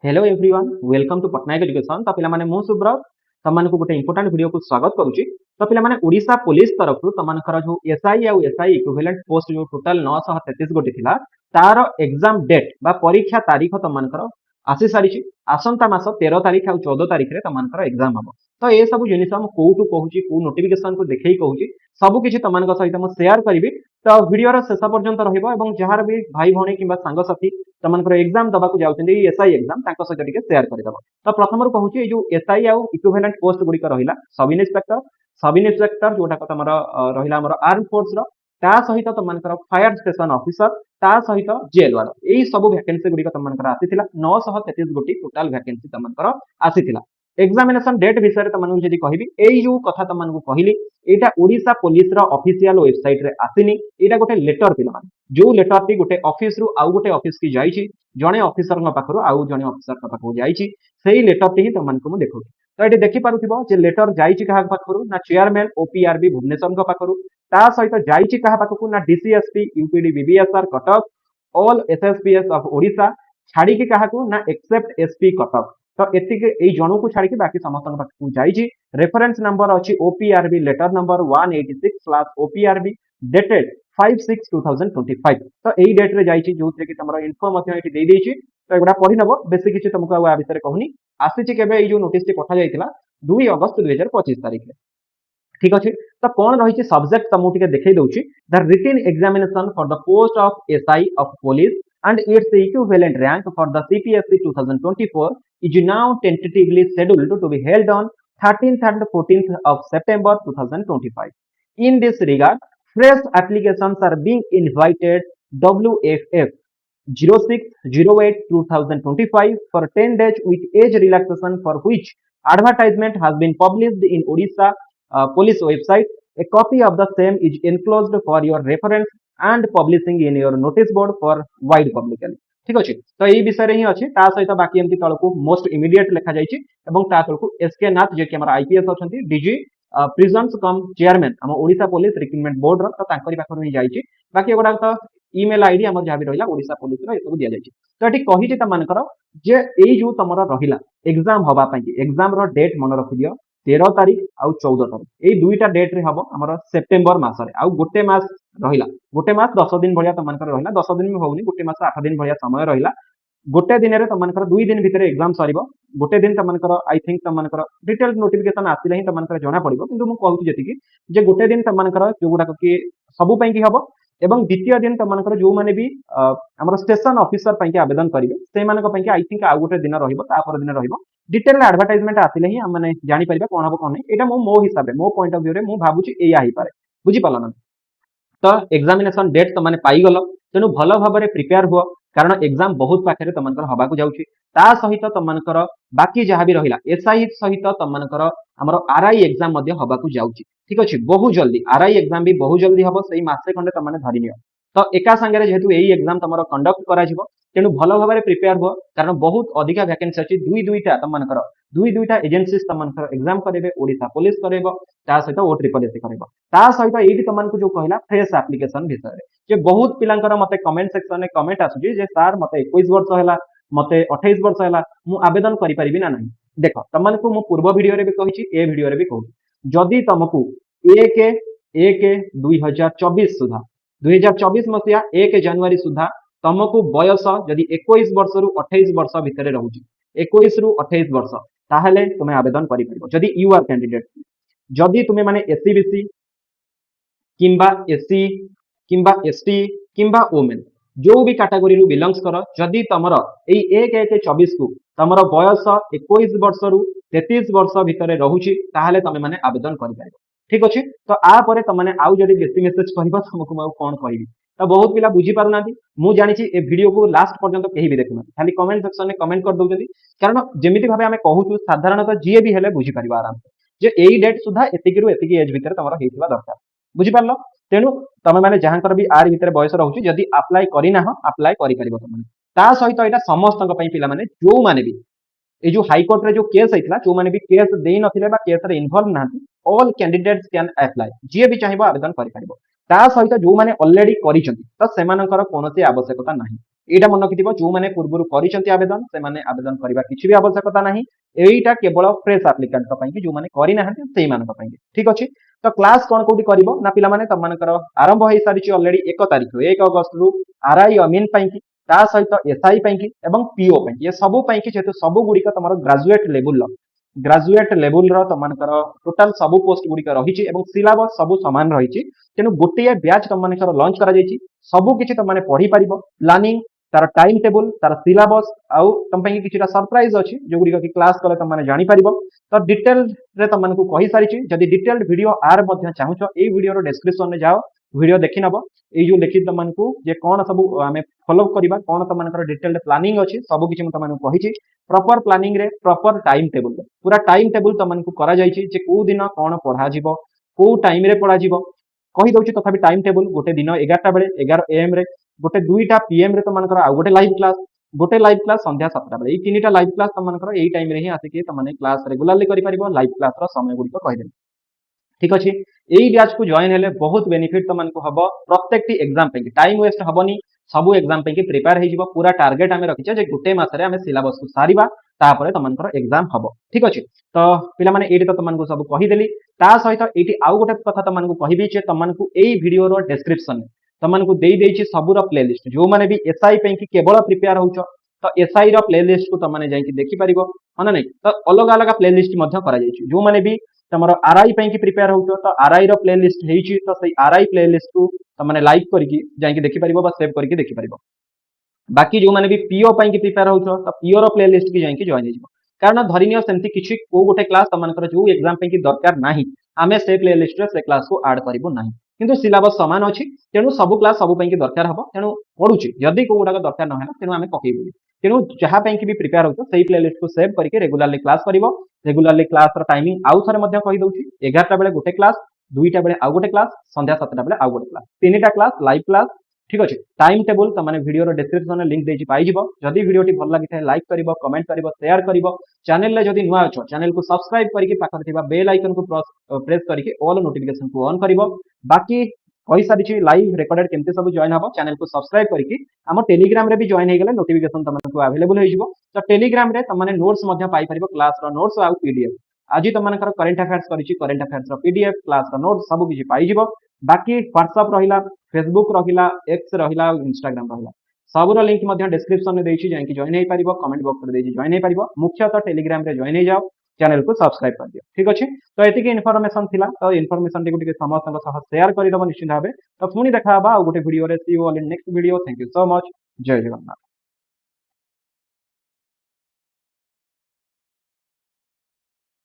Hello everyone welcome to Patnaik education. तो पे मु सुब्रत तुमको गोटे इंपोर्टाट वीडियो को स्वागत करुच्ची। तो पे ओडिशा पुलिस तरफ तुमकर जो एसआई आउ एसआई इक्विवेलेंट पोस्ट जो टोटाल 933 गोटी थिला तार एग्जाम डेट बा परीक्षा तारीख तुमकर आसी सारी आसंता मास 13 तारीख आ 14 तारीख रे तुमकर एग्जाम हम। तो ये सब जिन कौटू कहूँ कौ नोटिफिकेशन को देखई कहूँ सबकि तुम सहित मुझे सेयार करी। तो वीडियो शेष पर्यंत जार भी भाई भौणी कि सांगसाथी तुमको एग्जाम दबाक जाऊँगी एसआई एग्जाम सहित सेयार करदेव। तो प्रथम कहूँ जो एसआई आउ इक्विवेलेंट पोस्ट गुड़िक रहा सब इन्स्पेक्टर जोटा तुम रहा आर्म फोर्स ता सहित तुमको फायर स्टेशन ऑफिसर ता सहित जेल वाला यही सब वैकेंसी गुड़िक तुमको आसाला 933 गोटी टोटाल वैकेंसी तुमको आसाला। एग्जामिनेशन डेट विषय तुमको जब कहबी यही जो कथा तुमको कहली एटा ओडिशा पुलिस रो ऑफिशियल वेबसाइट रे आसीनी। एटा गोटे लेटर पिला जो लेटर टी गोटे ऑफिस रु आउ गोटे ऑफिस की जाइछि जणे ऑफिसर पाखरु आउ जणे ऑफिसर पाखरु जाइछि सेही लेटर टी तुमको मु देखौ। तो ये देखि पारुथिबो जे लेटर जाइछि काहा पाखरु ना चेयरमैन ओपीआरबी भुवनेश्वर पाखरु ता सहित जाइछि काहा पाखरु ना DCSP UPD BBSR Cuttack all SSPS of Odisha छाड़ी की काहा ना एक्सेप्ट एसपी कटक। तो एति जन को छाड़ी बाकी समस्त पाखक जाइछि। रेफरेंस नंबर अच्छी ओपीआरबी लेटर नंबर 186/OPRB डेटेड 5/6/2025। तो यही डेट रे जाइछि जो कि तुम इनफो दे देछि। तो एगुड़ा पढ़ी नब बेसी किसी तुमको आ विषय कहूनी आसी केबे जो नोटिस टी पठा जाइतिला 2 अगस्त 2025 तारिख रे। ठीक अच्छे। तो कौन रही सब्जेक्ट तुमको टिके देखई दउछि the written examination for the post of SI of police and its equivalent rank for the CPSC 2024 is now tentatively scheduled to be held on 13th and 14th of September 2025. In this regard, fresh applications are being invited WFF 06/08/2025 for 10 days with age relaxation for which advertisement has been published in Odisha police website. A copy of the same is enclosed for your reference and publishing in your notice board for wide publicly। ठीक अच्छे। तो यही विषय रे ही अच्छे ता सहित बाकी एमती तळको मोस्ट इमीडिएट लिखा जाइछि एवं ता तळको एसके नाथ जे कि हमर आईपीएस अछंती डीजी प्रिजन्स कम चेयरमैन हम ओडिशा पुलिस रिक्रुटमेंट बोर्ड रो तो तांकरी पाखर ही जाइछि। बाकी एगुडा तो ईमेल आईडी हमर जहा भी रहिला ओडिशा पुलिस रो ए सब दिया जाइछि। तो एठी कहिछि त मानकर जे एई जो तमरा रहिला एग्जाम हबा पई एग्जाम रो डेट मन रखि दियो 13 तारीख आउ 14 तारीख यही दुईटा डेट रे हम आम सेप्टेम्बर मसरे आउ गोटे मास रहा गोटे मास 10 दिन भाया तुम रहा 10 दिन भी होनी गोटे मास 8 दिन भाया समय रहा गोटे दिन में तुम 2 दिन भितर एग्जाम सर गोटे दिन तुम आई थिंक तुम डिटेल नोटिफिकेशन आसला ही तुम जना पड़ो कि मुझे कहूँ जी गोटे दिन तुम जो गुड़ाक कि सबूप हम एवं द्वितीय दिन तुम जो मैंने भी आम स्टेशन ऑफिसर पे आवेदन करेंगे से आई थिंक आउ गोटे दिन रहा दिन रहा डिटेल एडवर्टाइजमेंट आसिले ही आम जापर कौन हम कौन नहीं यहाँ मो हिसाब से मो पॉइंट ऑफ व्यू रे भावुची या पारे बुझीपाल ना। तो एग्जामिनेशन डेट तुमने पाइगल तेणु भल भाव में प्रिपेयर हुआ कारण एग्जाम बहुत पाखे तुमको हवा जाऊँगी ता सहित तुमकर बाकी जहाँ भी रहा एसआई सहित तुमकर आमर आरआई एग्जाम हवा जाऊँगी। ठीक अच्छे बहुत जल्दी आरआई एग्जाम भी बहुत जल्दी हम से मसे खंडे तुमने धरी नियो। तो एका सांगे जेहेतु यही एग्जाम तुम कंडक्ट करा तेणु भल भाव में प्रिपेयर हुआ कारण बहुत अधिका वैकेंसी अच्छी दुईटा तुमकर दुईटा एजेन्सी तुमको एग्जाम करेंगे ओडिशा पुलिस करेब ता सहित ओ ट्रिपल एससी करेब ता सहित ये तुमको जो कहला फ्रेश एप्लिकेशन विषय जे बहुत पिलांकर मते कमेंट सेक्शन में कमेंट आसुची जे सर मते 21 वर्ष है मते 28 वर्ष है मु आवेदन करि परिबि ना नहीं। देख तुमको मु पूर्व वीडियो रे भी कहिछि ए वीडियो रे भी कहू जदि तुमको 1/1/2024 सुधा 2024 मसिया 1 जनवरी सुधा तुमको बयस जदि 21 वर्ष रु 28 वर्ष भितर रहुची 21 रु 28 वर्ष ताहले तुमे आवेदन करि परिबो जदि यू आर कैंडिडेट। जदि तुमे माने एससी बीसी किंबा एससी किंबा एसटी किंबा ओमेन जो भी कैटेगरी रु बिलोंग्स कर जदि तुमर एई 1/1/24 को तुमर बयस 21 वर्ष रु 33 वर्ष भितर रहुची ताहले तुमे माने आवेदन करि परिबो। ठीक अच्छे। तो आ परे तुमने आउ जदि बेसी मेसेज कहबो तुमको मु कोन कहबी तो बहुत पिला बुझी पारना मु जानी ए वीडियो को लास्ट पर्यंत कहीं भी देखुना खाली कमेंट सेक्शन में कमेंट कर दउछथि कारण जेमिति भाबे आमे कहूछु साधारणतः जी भी हेले बुझी परिबा आराम से जे एई डेट सुधा एतिकी रु एतिकी एज भितर तमरा हेतिबा दरकार बुझी पारलो। तेणु तमे माने जहांकर भी आर भितर बयस रहउछि जदि अप्लाई करिना हो अप्लाई करि परिबो तुमने ता सहित एटा समस्तक पई पिला माने जो माने भी ए जो हाई कोर्ट रे जो केस आइतला जो माने भी केस देई नथिले बा केस रे इन्वॉल्व नाथि ऑल कैंडिडेट्स कैन अप्लाई जी भी चाहिबो आवेदन करि परिबो ता सहित जो माने ऑलरेडी करिसंती तो सेमानकर कोनोसी आवश्यकता नाही। एटा मन रखिथिबो जो माने पूर्वरु करिसंती आवेदन से माने आवेदन करबा किछि भी आवश्यकता नाही एईटा केवल फ्रेश एप्लिकेंट का पई जो माने करि नाहंती सेई मान का पई ठीक अछि तो क्लास कोन कोडी करिवो ना पिला माने तम मानकर आरंभ होई सारिछि ऑलरेडी 1 तारिख 1 अगस्त रु आरआई अमीन पई की ता सहित एसआई पई की एवं पीओ पई ये सब पई की जेतु सब गुडी का तमरो ग्रेजुएट लेवल रो तम मानकर टोटल सब पोस्ट गुडी का रहिछि एवं सिलेबस सब समान रहिछि तेनु गोटिए बैच तम मानकर लॉन्च करा जाइछि सब किछि तम माने पढी परिबो प्लानिंग तार टाइम टेबल तार सिलेबस आउ तुम पे किछिटा सरप्राइज अछि जो गुडी की क्लास कले तुम माने जानि परिबो तो डिटेल रे तुम मानकु कहि सारिछि जदि डिटेल्ड वीडियो आर मध्ये चाहुछो ए वीडियो रो डिस्क्रिप्शन में जाओ वीडियो देखि नबो ए जो लिखि तुम मानकु जे कोन सब आमे फॉलो करिबा कोन तुम मानकर डिटेल्ड प्लानिंग अछि सब किछि तुम मानकु कहिछि प्रॉपर प्लानिंग रे प्रॉपर टाइम टेबल पूरा टाइम टेबल तुम मानकु करा जाइछि जे को दिन कोन पढा जिवो को टाइम रे पढा जिवो कहि दउछि तथापि टाइम टेबल गोटे दिन 11टा बेले 11 एएम रे गोटे 2टा पीएम रे तुम मानकर आ गोटे लाइव क्लास संध्या 7टा बेले ई तीनटा लाइव क्लास तुम मानकर एई टाइम रे ही आसी के तुम माने क्लास रेगुलरली करि परिबो लाइव क्लास रो समय गुडी को कहि देली ठीक अछि एई बैच को जॉइन हेले बहुत बेनिफिट तुम मानकु हबो प्रत्येक टी एग्जाम पे टाइम वेस्ट हबनी सब एग्जाम पे प्रिपेयर हे जिवो पूरा टारगेट हमें रखिछे जे गुटे मास रे हमें सिलेबस को सारीबा तापरे तुम मानकर एग्जाम हबो ठीक अछि तो पिला माने एडी तो तुम मानकु सब कहि देली ता सहित एटी आउ गोटे कथा तुम मानकु कहिबी जे तुम मानकु एई वीडियो रो डिस्क्रिप्शन में तुम मानकु देई देइछि सबुर प्लेलिस्ट जो माने भी एसआई पे की केवल प्रिपेयर होउछो तो एसआई रो प्लेलिस्ट को तुम माने जाई कि देखि परिबो माने नै तो अलग अलग प्लेलिस्ट मध्ये करा जाइछि जो माने भी तमरो आरआई पे की प्रिपेयर होउछो तो आरआई रो प्लेलिस्ट हेइछि तो सही आरआई प्लेलिस्ट को तुम माने लाइक करके जाई कि देखि परिबो बा सेव करके देखि परिबो बाकी जो माने भी पीओ पे की प्रिपेयर होउछो तो पीओ रो प्लेलिस्ट की जाई कि जॉइन हेजिबो कारण धरिनियो सेमति किछि को गोटे क्लास तुम मानकर जो एग्जाम पे की दरकार नाही आमे से प्लेलिस्ट रे से क्लास को ऐड करिवो नाही किंतु सिलेबस समान अछि तेनु सब क्लास सब पे की दरकार हबो तेनु पढुछि यदि को गुडा दरकार न हैला तेनु आमे पकेइबो तेनु जहा पे की भी प्रिपेयर होतो सही प्लेलिस्ट को सेव करके रेगुलरली क्लास करिवो रेगुलरली क्लास रो टाइमिंग आउ थरे मध्ये कहि दउछि 11टा बेले गोटे क्लास 2टा बेले आउ गोटे क्लास संध्या 7टा बेले आउ गोटे क्लास तीनटा क्लास लाइव क्लास ठीक अछि टाइम टेबल त माने वीडियो रो डिस्क्रिप्शन में लिंक देछि पाइ जिवो जदि वीडियो टी भल लागि थाए लाइक करिवो कमेंट करिवो शेयर करिवो चैनल ले जदि नुआ अछो चैनल को सब्सक्राइब करके पाखर थिबा बेल आइकन को प्रेस करके ऑल नोटिफिकेशन को ऑन करिवो बाकी कहि सारिछि लाइव रिकॉर्डेड केमते सब जॉइन हबो चैनल को सब्सक्राइब करके हम टेलीग्राम रे भी जॉइन हे गेले नोटिफिकेशन तमन को अवेलेबल हो जिवो तो टेलीग्राम रे तमने नोट्स मध्ये पाइ परिवो क्लास रो नोट्स आ पीडीएफ आज तुम मानकर करंट अफेयर्स करिछि करंट अफेयर्स रो पीडीएफ क्लास रो नोट्स सब किछि पाइ जिवो बाकी व्हाट्सएप रहिला फेसबुक रहिला एक्स रहिला इंस्टाग्राम रहिला सब रो लिंक मध्ये डिस्क्रिप्शन में देछि जाय कि जॉइन हे परिवो कमेंट बॉक्स रे देछि जॉइन हे परिवो मुख्यतः टेलीग्राम रे जॉइन हे जाओ चैनल को सब्सक्राइब कर दियो ठीक अछि तो एतिके इन्फॉर्मेशन थिला तो इन्फॉर्मेशन टिकु टिके समस्त सह शेयर करि दबो निश्चित भाबे तो पुनी देखा बा आ गोटे वीडियो रे see you all in next video thank you so much Jai Jagannath.